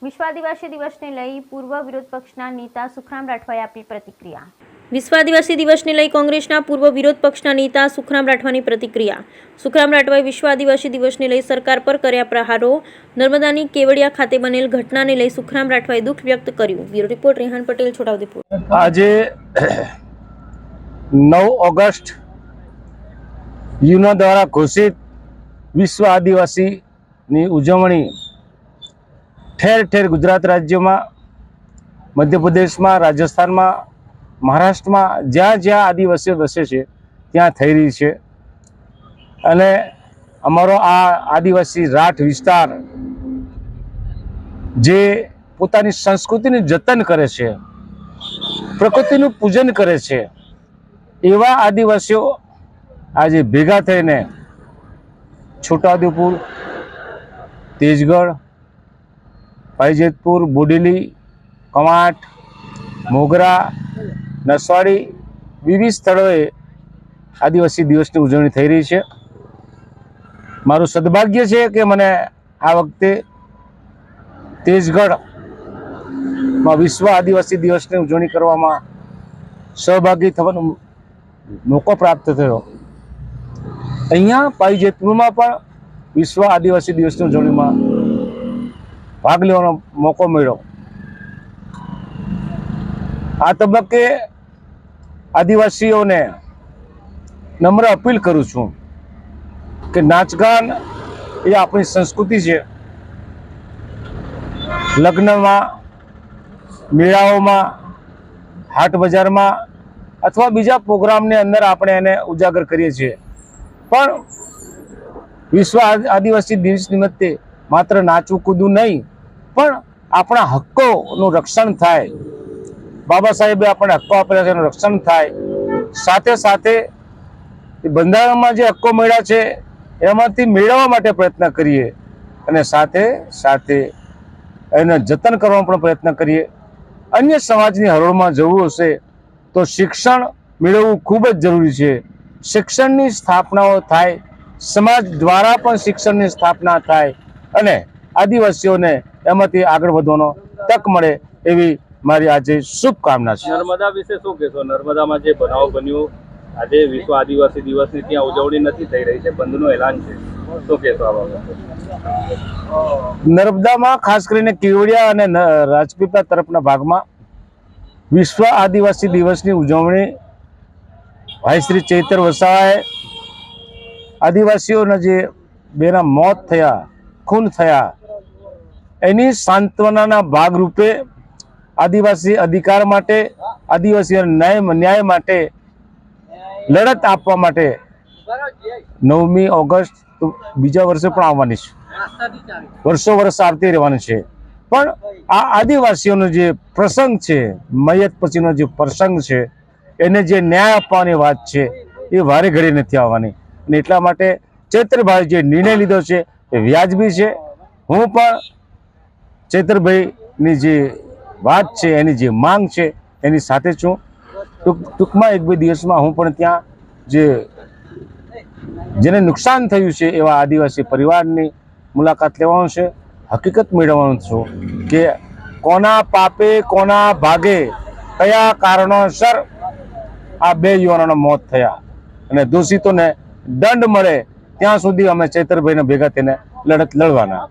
વિશ્વ આદિવાસી દિવસને લઈ પૂર્વ વિરોધ પક્ષના નેતા સુખરામ રાઠવાએ આપી પ્રતિક્રિયા। વિશ્વ આદિવાસી દિવસને લઈ કોંગ્રેસના પૂર્વ વિરોધ પક્ષના નેતા સુખરામ રાઠવાની પ્રતિક્રિયા। સુખરામ રાઠવાએ વિશ્વ આદિવાસી દિવસને લઈ સરકાર પર કર્યા પ્રહારો। નર્મદાની કેવડિયા ખાતે બનેલ ઘટનાને લઈ સુખરામ રાઠવાએ દુઃખ વ્યક્ત કર્યું। Bureau report Rehan Patel, Chhotaudepur. આજે 9 ઓગસ્ટ યુનો દ્વારા ઘોષિત વિશ્વ આદિવાસીની ઉજવણી ठेर ठेर गुजरात राज्य में, मध्य प्रदेश में, राजस्थान में, महाराष्ट्र में ज्या ज्या आदिवासी वसे छे त्यां थई रही है। अने अमारो आ आदिवासी राठ विस्तार जे पोतानी संस्कृति जतन करे छे, प्रकृतिनु पूजन करे छे, एवा आदिवासीओ आज भेगा थईने छोटाउदेपुर, तेजगढ़, पाईजेतपुर, बोडेली, कमाट, मोगरा, नसवाड़ी विविध स्थलोए आदिवासी दिवस की उजवणी थई रही है। मारू सद्भाग्य है कि मैंने आ वखते तेजगढ़ में विश्व आदिवासी दिवस की उजवणी करवामां सहभागी थवानो मौको प्राप्त थयो। अहींया पाईजेतपुर में पण विश्व आदिवासी दिवस की उजवणी में भाग लेવાનો મોકો મળ્યો। આ તબક્કે આદિવાસીઓને નમ્ર અપીલ કરું છું કે નાચગાન એ આપણી સંસ્કૃતિ છે। લગ્નમાં, મેળાઓમાં, હાટ બજારમાં અથવા બીજા પ્રોગ્રામને અંદર આપણે એને ઉજાગર કરીએ છીએ, પણ વિશ્વ આદિવાસી દિવસ નિમિત્તે માત્ર નાચવું કૂદવું નહીં, પણ આપણા હક્કોનું રક્ષણ થાય, બાબા સાહેબે આપણને હક્કો આપેલા છે એનું રક્ષણ થાય, સાથે સાથે બંધારણમાં જે હક્કો મળ્યા છે એમાંથી મેળવવા માટે પ્રયત્ન કરીએ અને સાથે સાથે એને જતન કરવાનો પણ પ્રયત્ન કરીએ। અન્ય સમાજની હરોળમાં જવું હશે તો શિક્ષણ મેળવવું ખૂબ જ જરૂરી છે। શિક્ષણની સ્થાપનાઓ થાય, સમાજ દ્વારા પણ શિક્ષણની સ્થાપના થાય અને આદિવાસીઓને એમાંથી આગળ વધવાનો તક મળે એવી મારી આજે શુભકામના છે। નર્મદા વિશે શું કહેશો? નર્મદામાં જે બનાવ બન્યો, આજે વિશ્વ આદિવાસી દિવસની ત્યાં ઉજવણી નથી થઈ રહી છે, બંધનું એલાન છે, શું કહેશો આ બાબતે? નર્મદામાં ખાસ કરીને કેવડિયા અને રાજપીપળા તરફના ભાગમાં વિશ્વ આદિવાસી દિવસની ઉજવણી ભાઈ શ્રી ચૈતર વસાવાએ આદિવાસીઓના જે બેના મોત થયા, खून थया एनी सांत्वना भागरूपे आदिवासी अधिकार माटे, आदिवासी न्याय माटे लड़त आपवा माटे 9 ऑगस्ट तो बीजा वर्षे पण आववानी छे, वर्षो वर्ष आवती रहेवानी छे। पण आ आदिवासीओनो जे प्रसंग छे, मयत पछीनो जे प्रसंग छे एने जे न्याय आपवानी वात छे ए वारे घड़ी नथी आववानी अने એટલા માટે ચૈત્રભાઈ જે નિર્ણય લીધો છે વ્યાજબી છે। હું પણ ચૈતરભાઈની જે વાત છે, એની જે માંગ છે એની સાથે છું। ટૂંકમાં 1-2 દિવસમાં હું પણ ત્યાં જેને નુકસાન થયું છે એવા આદિવાસી પરિવારની મુલાકાત લેવાનો છે। હકીકત મેળવવાનું છું કે કોના પાપે કોના ભાગે કયા કારણોસર આ 2 યુવાનોના મોત થયા અને દોષિતોને દંડ મળે ત્યાં સુધી અમે ચૈતરભાઈને ભેગા થઈને લડત લડવાના।